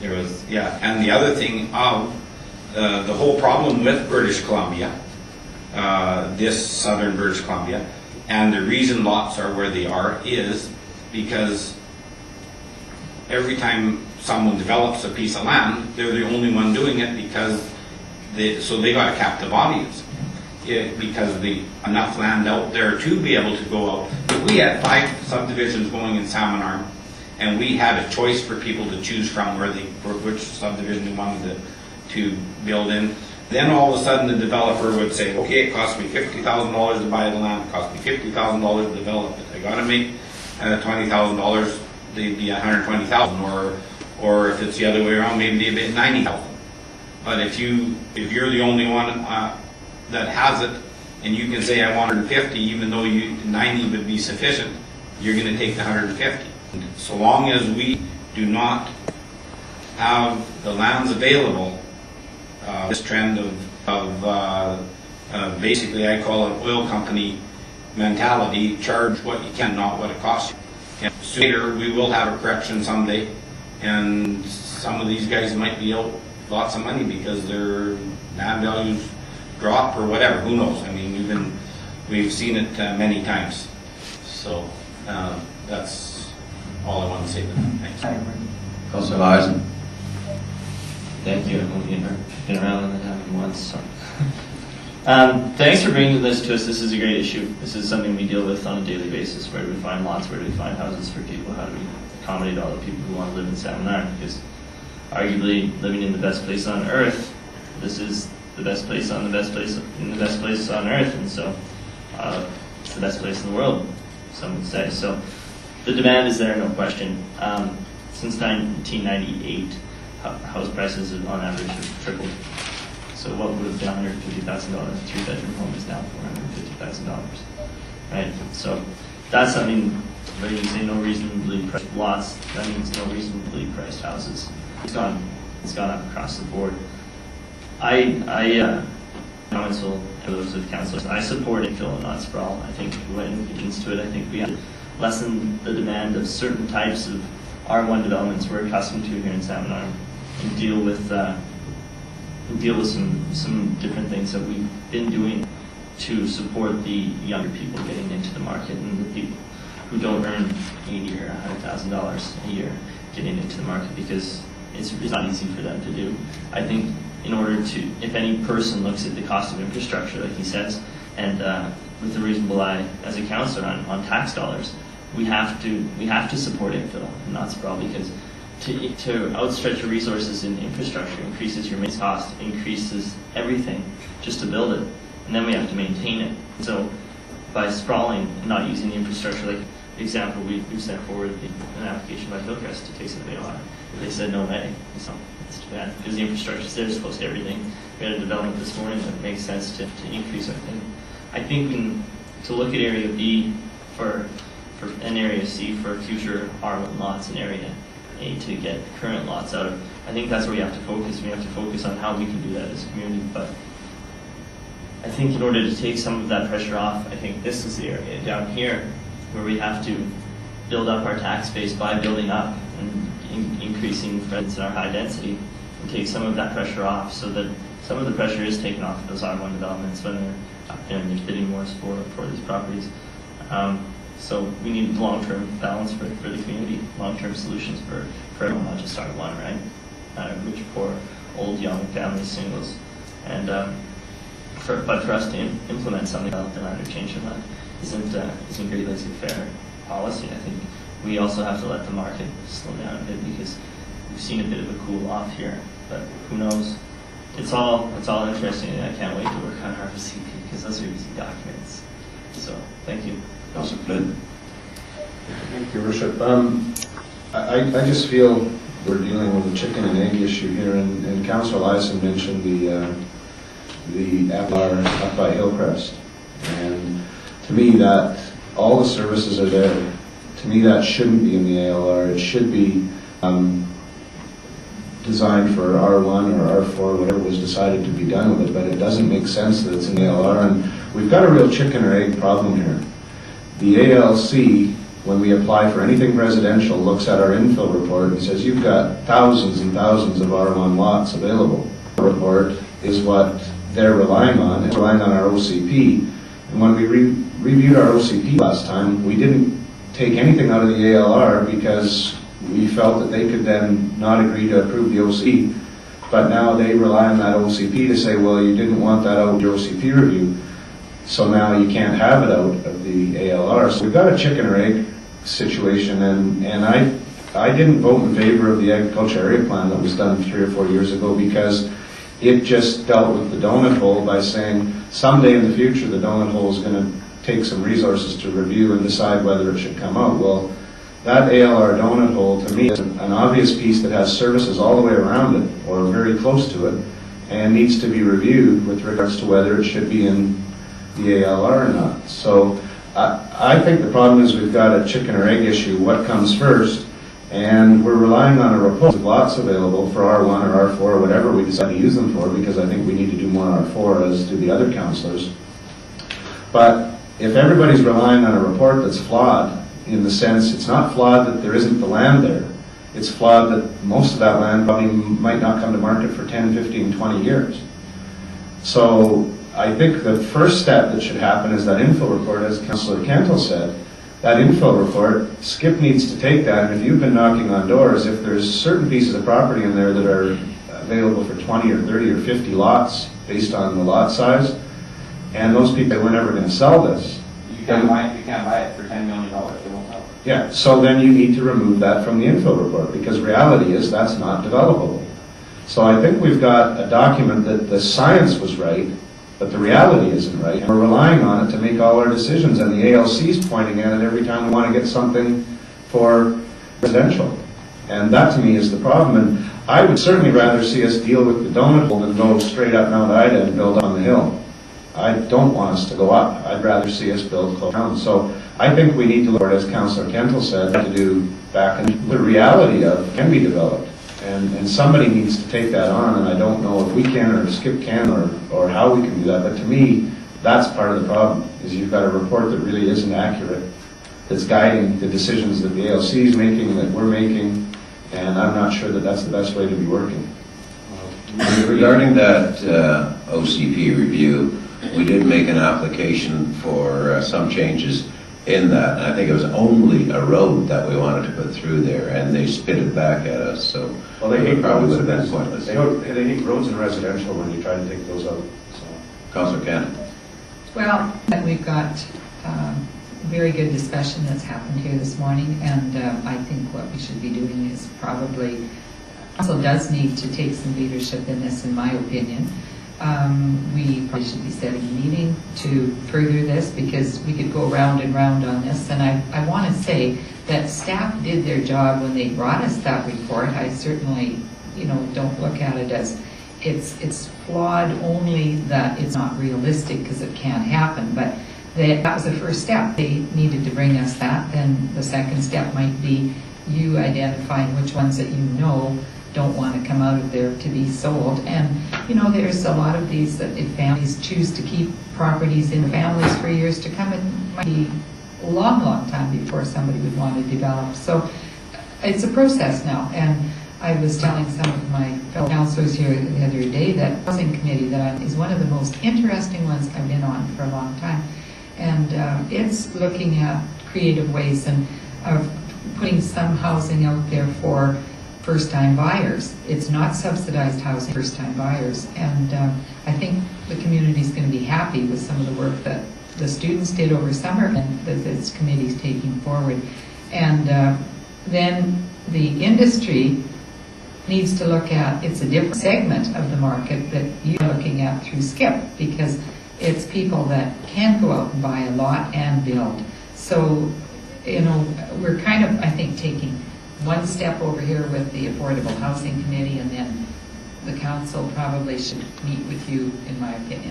There was, yeah, and the other thing of the whole problem with British Columbia, this southern British Columbia, and the reason lots are where they are is because every time someone develops a piece of land, they're the only one doing it because so they got to cap the audience. Because enough land out there to be able to go out. If we had 5 subdivisions going in Salmon Arm, and we had a choice for people to choose from which subdivision they wanted to build in, then all of a sudden the developer would say, okay, it cost me $50,000 to buy the land, it cost me $50,000 to develop it. I got to make $20,000, they'd be $120,000, or if it's the other way around, maybe they'd be $90,000. But if you're the only one that has it, and you can say I want 150, even though 90 would be sufficient, you're going to take the 150. So long as we do not have the lands available, this trend of basically, I call it oil company mentality, charge what you can, not what it costs you. And later, we will have a correction someday, and some of these guys might be out lots of money because their land values drop or whatever, who knows? I mean, we've seen it many times. So that's all I want to say to that. Thanks. Councilor Larson. Thank you. I've only been around and it happened once. So. Thanks for bringing this to us. This is a great issue. This is something we deal with on a daily basis. Where do we find lots? Where do we find houses for people? How do we accommodate all the people who want to live in Salmon Arm? Because arguably living in the best place on earth, this is the best place on the best place in the best place on earth, and so it's the best place in the world, some would say. So the demand is there, no question. Since 1998, house prices have, on average, have tripled. So what would have been $150,000 a 3-bedroom home is now $450,000, right? So that's something where you say no reasonably priced lots. That means no reasonably priced houses. It's gone up across the board. Council, those of councillors, I support infill and not sprawl. I think when it begins to it, I think we have to lessen the demand of certain types of R1 developments we're accustomed to here in Salmon Arm, and deal with some different things that we've been doing to support the younger people getting into the market and the people who don't earn $80,000 or $100,000 a year getting into the market, because it's not easy for them to do. I think in order to, if any person looks at the cost of infrastructure, like he says, and with a reasonable eye as a councillor on tax dollars, we have to support infill and not sprawl, because to outstretch your resources in infrastructure increases your maintenance cost, increases everything just to build it, and then we have to maintain it. So by sprawling and not using the infrastructure, like the example we've sent forward an application by Hillcrest to take some AOI. They said no way. So it's too bad, because the infrastructure is there to close to everything. We had a development this morning that makes sense to increase our thing. I think to look at Area B for an Area C for future R1 lots and Area A to get current lots out of. I think that's where we have to focus. We have to focus on how we can do that as a community. But I think in order to take some of that pressure off, I think this is the area down here where we have to build up our tax base by building up and increasing rents in our high density, and take some of that pressure off, so that some of the pressure is taken off of those R1 developments when they're up there and they're bidding more for these properties. So we need long-term balance for the community, long-term solutions for everyone, not just R1, right? Rich, poor, old, young, families, singles, and but for us to implement something like the land or change the land isn't Great Lakes a fair policy. I think we also have to let the market slow down a bit, because we've seen a bit of a cool off here, but who knows? It's all interesting, and I can't wait to work on our CP, because those are easy documents. So thank you. Councilor Flynn. Thank you, Worship. I just feel we're dealing with a chicken and egg issue here, and Councillor Lyson mentioned the FR up by Hillcrest, and to me that all the services are there. To me that shouldn't be in the ALR. It should be designed for R1 or R4, whatever was decided to be done with it, but it doesn't make sense that it's in the ALR, and we've got a real chicken or egg problem here. The ALC when we apply for anything residential, looks at our infill report and says, you've got thousands and thousands of R1 lots available. The report is what they're relying on, and relying on our OCP. And when we reviewed our OCP last time, we didn't take anything out of the ALR because we felt that they could then not agree to approve the OCP. But now they rely on that OCP to say, well, you didn't want that out of your OCP review, so now you can't have it out of the ALR. So we've got a chicken or egg situation, and I didn't vote in favor of the agriculture area plan that was done 3 or 4 years ago because it just dealt with the donut hole by saying someday in the future the donut hole is going to take some resources to review and decide whether it should come out. Well, that ALR donut hole to me is an obvious piece that has services all the way around it or very close to it and needs to be reviewed with regards to whether it should be in the ALR or not. So I think the problem is we've got a chicken or egg issue, what comes first, and we're relying on a report with lots available for R1 or R4 or whatever we decide to use them for, because I think we need to do more R4 as do the other councillors. But if everybody's relying on a report that's flawed, in the sense it's not flawed that there isn't the land there, it's flawed that most of that land probably might not come to market for 10, 15, 20 years. So I think the first step that should happen is that infill report, as Councillor Cantle said, that infill report, Scip needs to take that, and if you've been knocking on doors, if there's certain pieces of property in there that are available for 20 or 30 or 50 lots based on the lot size, and those people, we're never going to sell this. You can't buy it for $10 million. They won't sell it. Yeah, so then you need to remove that from the infill report, because reality is that's not developable. So I think we've got a document that the science was right, but the reality isn't right, and we're relying on it to make all our decisions, and the ALC is pointing at it every time we want to get something for residential. And that to me is the problem, and I would certainly rather see us deal with the donut hole than go straight up Mount Ida and build on the hill. I don't want us to go up. I'd rather see us build close down. So I think we need to look at, as Councillor Kendall said, to do back in the reality of can be developed. And somebody needs to take that on, and I don't know if we can or Scip can or how we can do that, but to me, that's part of the problem, is you've got a report that really isn't accurate, that's guiding the decisions that the ALC is making, that we're making, and I'm not sure that that's the best way to be working. Regarding that OCP review, we did make an application for some changes in that, and I think it was only a road that we wanted to put through there, and they spit it back at us, so Well, they hate probably roads would have and been pointless. they hate roads and residential when you try to take those out. So. Councillor Kent. Well, we've got very good discussion that's happened here this morning, and I think what we should be doing is probably, council does need to take some leadership in this, in my opinion. We probably should be setting a meeting to further this, because we could go round and round on this, and I want to say that staff did their job when they brought us that report. I certainly, don't look at it as it's flawed, only that it's not realistic because it can't happen, but that was the first step. They needed to bring us that. Then the second step might be you identifying which ones that don't want to come out of there to be sold. And there's a lot of these that if families choose to keep properties in families for years to come, it might be a long, long time before somebody would want to develop. So it's a process now. And I was telling some of my fellow councillors here the other day that housing committee that is one of the most interesting ones I've been on for a long time. And it's looking at creative ways and of putting some housing out there for first-time buyers. It's not subsidized housing, first-time buyers. And I think the community is going to be happy with some of the work that the students did over summer and that this committee is taking forward. And then the industry needs to look at, it's a different segment of the market that you're looking at through Scip, because it's people that can go out and buy a lot and build. So, we're kind of, I think, taking one step over here with the Affordable Housing Committee, and then the council probably should meet with you, in my opinion.